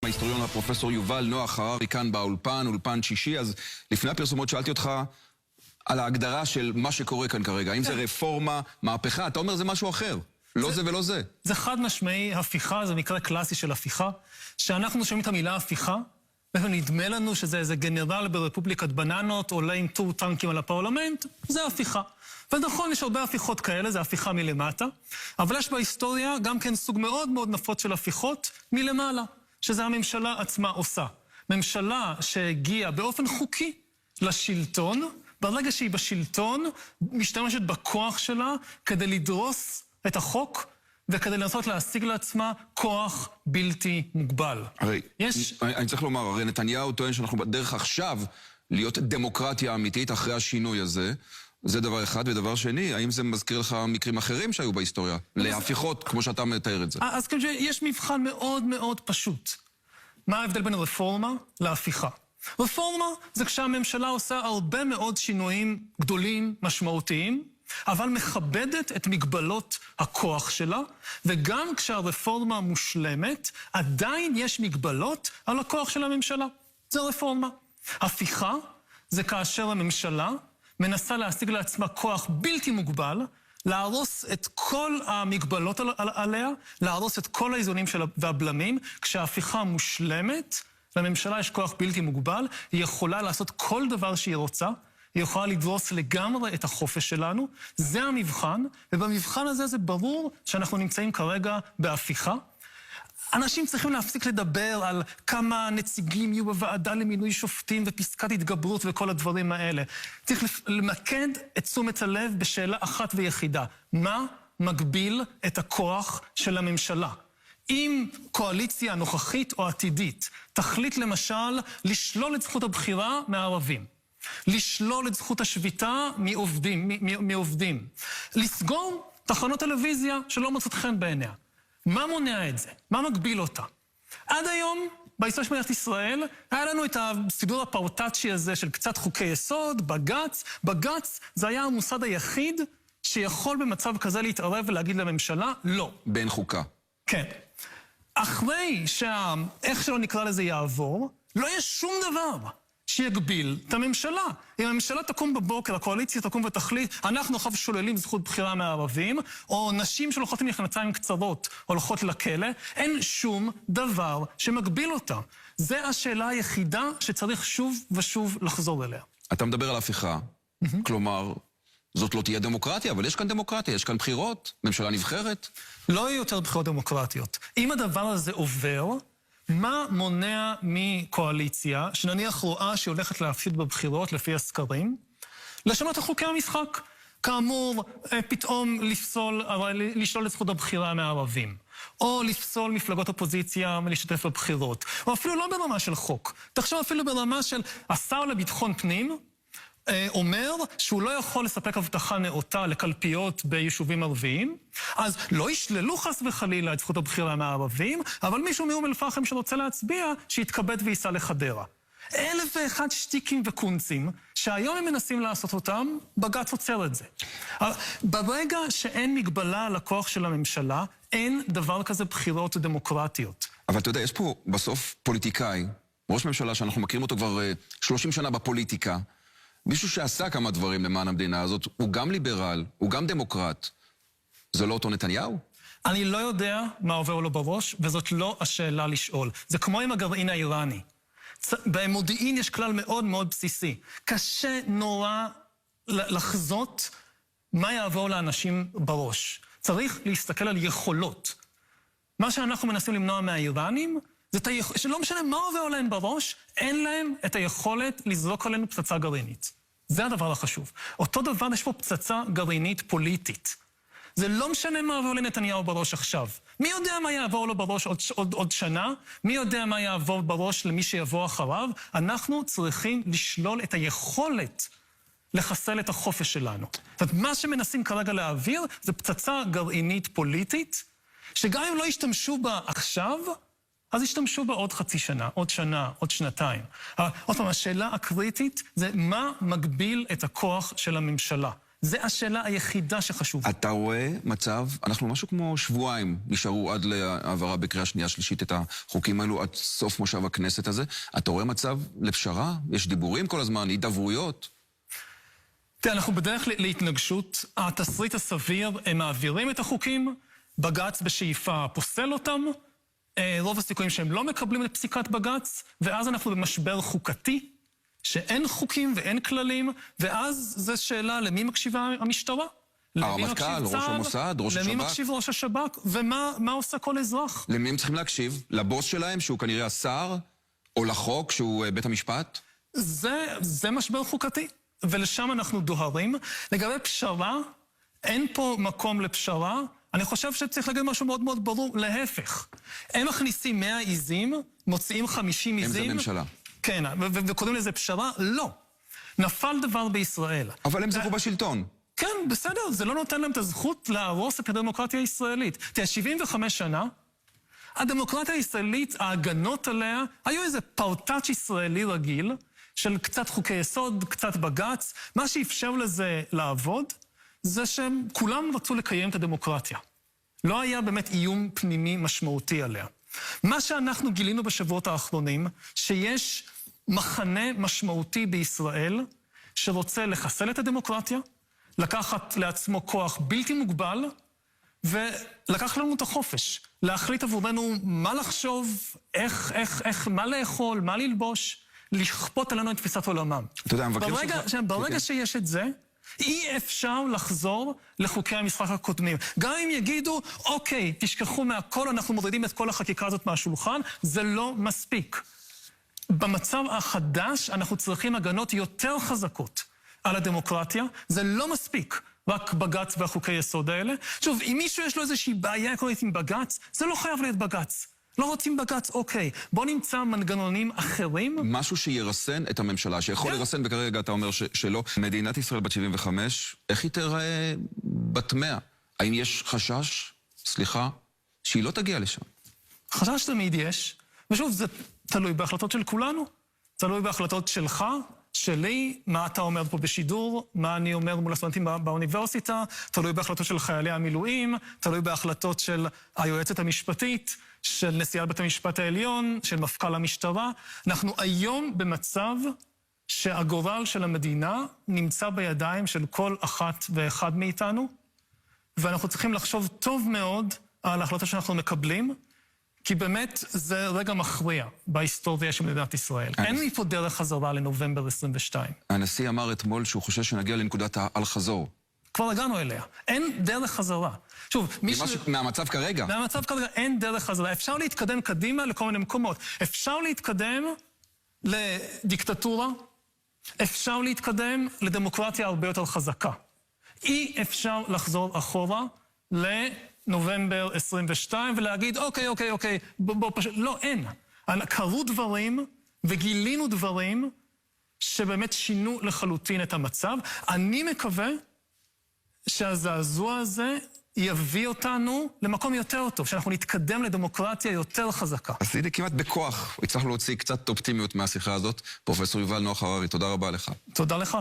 ההיסטוריון הפרופסור יובל נוח הררי כאן באולפן, אולפן שישי. אז לפני הפרסומות שאלתי אותך על ההגדרה של מה שקורה כאן כרגע. האם זה רפורמה, מהפכה? אתה אומר זה משהו אחר. לא זה ולא זה. זה חד משמעי הפיכה, זה מקרה קלאסי של הפיכה. שאנחנו שומעים את המילה הפיכה, ונדמה לנו שזה איזה גנרל ברפובליקת בננות, עולה עם טור טנקים על הפרלמנט, זה הפיכה. ונכון, יש הרבה הפיכות כאלה, זה הפיכה מלמטה, אבל יש בהיסטוריה גם כן סוג מאוד מאוד נפוץ של הפיכות מלמעלה, שזה הממשלה עצמה עושה. ממשלה שהגיעה באופן חוקי לשלטון, ברגע שהיא בשלטון, משתמשת בכוח שלה כדי לדרוס את החוק, וכדי לנסות להשיג לעצמה כוח בלתי מוגבל. הרי, אני צריך לומר, הרי נתניהו טוען שאנחנו בדרך עכשיו להיות דמוקרטיה אמיתית אחרי השינוי הזה. זה דבר אחד, ודבר שני, האם זה מזכיר לך מקרים אחרים שהיו בהיסטוריה? להפיכות, כמו שאתה מתאר את זה. אז יש מבחן מאוד מאוד פשוט. מה ההבדל בין רפורמה להפיכה? רפורמה זה כשהממשלה עושה הרבה מאוד שינויים גדולים, משמעותיים, אבל מכבדת את מגבלות הכוח שלה, וגם כשהרפורמה מושלמת, עדיין יש מגבלות על הכוח של הממשלה. זה רפורמה. הפיכה זה כאשר הממשלה מנסה להשיג לעצמה כוח בלתי מוגבל, להרוס את כל המגבלות עליה, להרוס את כל האיזונים והבלמים. כשההפיכה מושלמת, לממשלה יש כוח בלתי מוגבל, היא יכולה לעשות כל דבר שהיא רוצה, היא יכולה לדרוס לגמרי את החופש שלנו. זה המבחן, ובמבחן הזה זה ברור שאנחנו נמצאים כרגע בהפיכה. אנשים צריכים להפסיק לדבר על כמה נציגים יהיו בוועדה למינוי שופטים ופסקת התגברות וכל הדברים האלה. צריך למקד את תשומת הלב בשאלה אחת ויחידה. מה מגביל את הכוח של הממשלה? אם קואליציה נוכחית או עתידית תחליט למשל לשלול את זכות הבחירה מהערבים, לשלול את זכות השביתה מעובדים, לסגור תחנות טלוויזיה שלא מצאות חן בעיניה. מה מונע את זה? מה מגביל אותה? עד היום, בהיסטוריה של מדינת ישראל, היה לנו את הסידור הפאוטאצ'י הזה של קצת חוקי יסוד, בג"ץ. בג"ץ זה היה המוסד היחיד שיכול במצב כזה להתערב ולהגיד לממשלה, לא. בין חוקה. כן. אחרי איך שלא נקרא לזה יעבור, לא יש שום דבר שיגביל את הממשלה. אם הממשלה תקום בבוקר, הקואליציה תקום ותחליט, אנחנו עכשיו שוללים זכות בחירה מהערבים, או נשים שהולכות עם מכנסיים קצרות הולכות לכלא, אין שום דבר שמגביל אותה. זה השאלה היחידה שצריך שוב ושוב לחזור אליה. אתה מדבר על הפיכה, כלומר, זאת לא תהיה דמוקרטיה, אבל יש כאן דמוקרטיה, יש כאן בחירות, ממשלה נבחרת. לא יהיו יותר בחירות דמוקרטיות. אם הדבר הזה עובר, מה מונע מקואליציה, שנניח רואה שהיא הולכת להפסיד בבחירות לפי הסקרים, לשנות את חוקי המשחק? כאמור, פתאום לשלול את זכות הבחירה מהערבים, או לפסול מפלגות אופוזיציה מלהשתתף בבחירות, או אפילו לא ברמה של חוק. תחשוב אפילו ברמה של השר לביטחון פנים, אומר שהוא לא יכול לספק הבטחה נאותה לקלפיות ביישובים ערביים, אז לא ישללו חס וחלילה את זכות הבחירה מהערבים, אבל מישהו מאום אל-פחם שרוצה להצביע, שיתכבד וייסע לחדרה. 1,001 שטיקים וקונצים, שהיום הם מנסים לעשות אותם, בג"ץ עוצר את זה. ברגע שאין מגבלה על הכוח של הממשלה, אין דבר כזה בחירות דמוקרטיות. אבל אתה יודע, יש פה בסוף פוליטיקאי, ראש ממשלה שאנחנו מכירים אותו כבר 30 שנה בפוליטיקה, מישהו שעשה כמה דברים למען המדינה הזאת, הוא גם ליברל, הוא גם דמוקרט. זה לא אותו נתניהו? אני לא יודע מה עובר לו בראש, וזאת לא השאלה לשאול. זה כמו עם הגרעין האיראני. במודיעין יש כלל מאוד מאוד בסיסי. קשה נורא לחזות מה יעבור לאנשים בראש. צריך להסתכל על יכולות. מה שאנחנו מנסים למנוע מהאיראנים, שלא משנה מה עובר להם בראש, אין להם את היכולת לזרוק עלינו פצצה גרעינית. זה הדבר החשוב. אותו דבר, יש פה פצצה גרעינית פוליטית. זה לא משנה מה עובר לנתניהו בראש עכשיו. מי יודע מה יעבור לו בראש עוד שנה? מי יודע מה יעבור בראש למי שיבוא אחריו? אנחנו צריכים לשלול את היכולת לחסל את החופש שלנו. זאת אומרת, מה שמנסים כרגע להעביר זה פצצה גרעינית פוליטית, שגם אם לא ישתמשו בה עכשיו, אז ישתמשו בה עוד חצי שנה, עוד שנה, עוד שנתיים. עוד פעם, השאלה הקריטית זה מה מגביל את הכוח של הממשלה. זה השאלה היחידה שחשובה. אתה רואה מצב, אנחנו משהו כמו שבועיים נשארו עד להעברה בקריאה שנייה שלישית את החוקים האלו, עד סוף מושב הכנסת הזה. אתה רואה מצב לפשרה? יש דיבורים כל הזמן, הידברויות? תראה, אנחנו בדרך להתנגשות. התסריט הסביר, הם מעבירים את החוקים, בג"ץ בשאיפה פוסל אותם, רוב הסיכויים שהם לא מקבלים את פסיקת בג"ץ, ואז אנחנו במשבר חוקתי, שאין חוקים ואין כללים, ואז זו שאלה למי מקשיבה המשטרה? הרמטכ"ל, ראש המוסד, ראש השב"כ? למי מקשיב ראש השב"כ? ומה עושה כל אזרח? למי הם צריכים להקשיב? לבוס שלהם, שהוא כנראה השר, או לחוק, שהוא בית המשפט? זה משבר חוקתי, ולשם אנחנו דוהרים. לגבי פשרה, אין פה מקום לפשרה. אני חושב שצריך להגיד משהו מאוד מאוד ברור, להפך. הם מכניסים 100 עיזים, מוציאים 50 עיזים. הם זה ממשלה. כן, וקוראים לזה פשרה? לא. נפל דבר בישראל. אבל הם זכו בשלטון. כן, בסדר, זה לא נותן להם את הזכות להרוס את הדמוקרטיה הישראלית. תראה, 75 שנה, הדמוקרטיה הישראלית, ההגנות עליה, היו איזה פרטאץ' ישראלי רגיל, של קצת חוקי יסוד, קצת בג"ץ. מה שאפשר לזה לעבוד, זה שהם כולם רצו לקיים את הדמוקרטיה. לא היה באמת איום פנימי משמעותי עליה. מה שאנחנו גילינו בשבועות האחרונים, שיש מחנה משמעותי בישראל, שרוצה לחסל את הדמוקרטיה, לקחת לעצמו כוח בלתי מוגבל, ולקח לנו את החופש. להחליט עבורנו מה לחשוב, מה לאכול, מה ללבוש, לכפות עלינו את תפיסת עולמם. אתה יודע, המבקר שלך... ברגע שיש את זה, אי אפשר לחזור לחוקי המשחק הקודמים. גם אם יגידו, אוקיי, תשכחו מהכל, אנחנו מורידים את כל החקיקה הזאת מהשולחן, זה לא מספיק. במצב החדש אנחנו צריכים הגנות יותר חזקות על הדמוקרטיה, זה לא מספיק. רק בג"ץ והחוקי יסוד האלה. שוב, אם מישהו יש לו איזושהי בעיה עקרונית עם בג"ץ, זה לא חייב להיות בג"ץ. לא רוצים בג"ץ, אוקיי. בוא נמצא מנגנונים אחרים. משהו שירסן את הממשלה, שיכול לרסן, וכרגע אתה אומר שלא. מדינת ישראל בת 75, איך היא תראה בת 100? האם יש חשש, סליחה, שהיא לא תגיע לשם? חשש תמיד יש, ושוב, זה תלוי בהחלטות של כולנו. תלוי בהחלטות שלך, שלי, מה אתה אומר פה בשידור, מה אני אומר מול הסטודנטים באוניברסיטה, תלוי בהחלטות של חיילי המילואים, תלוי בהחלטות של היועצת המשפטית, של נשיאת בית המשפט העליון, של מפכ"ל המשטרה. אנחנו היום במצב שהגורל של המדינה נמצא בידיים של כל אחת ואחד מאיתנו, ואנחנו צריכים לחשוב טוב מאוד על ההחלטות שאנחנו מקבלים, כי באמת זה רגע מכריע בהיסטוריה של מדינת ישראל. אין לי פה דרך חזרה לנובמבר 22. הנשיא אמר אתמול שהוא חושב שנגיע לנקודת האל-חזור. כבר הגענו אליה. אין דרך חזרה. שוב, מהמצב כרגע? מהמצב כרגע אין דרך חזרה. אפשר להתקדם קדימה לכל מיני מקומות. אפשר להתקדם לדיקטטורה, אפשר להתקדם לדמוקרטיה הרבה יותר חזקה. אי אפשר לחזור אחורה לנובמבר 22 ולהגיד, אוקיי, בוא פשוט... לא, אין. קרו דברים וגילינו דברים שבאמת שינו לחלוטין את המצב. אני מקווה שהזעזוע הזה יביא אותנו למקום יותר טוב, שאנחנו נתקדם לדמוקרטיה יותר חזקה. אז הנה כמעט בכוח, הצלחנו להוציא קצת אופטימיות מהשיחה הזאת. פרופסור יובל נח הררי, תודה רבה לך. תודה לך.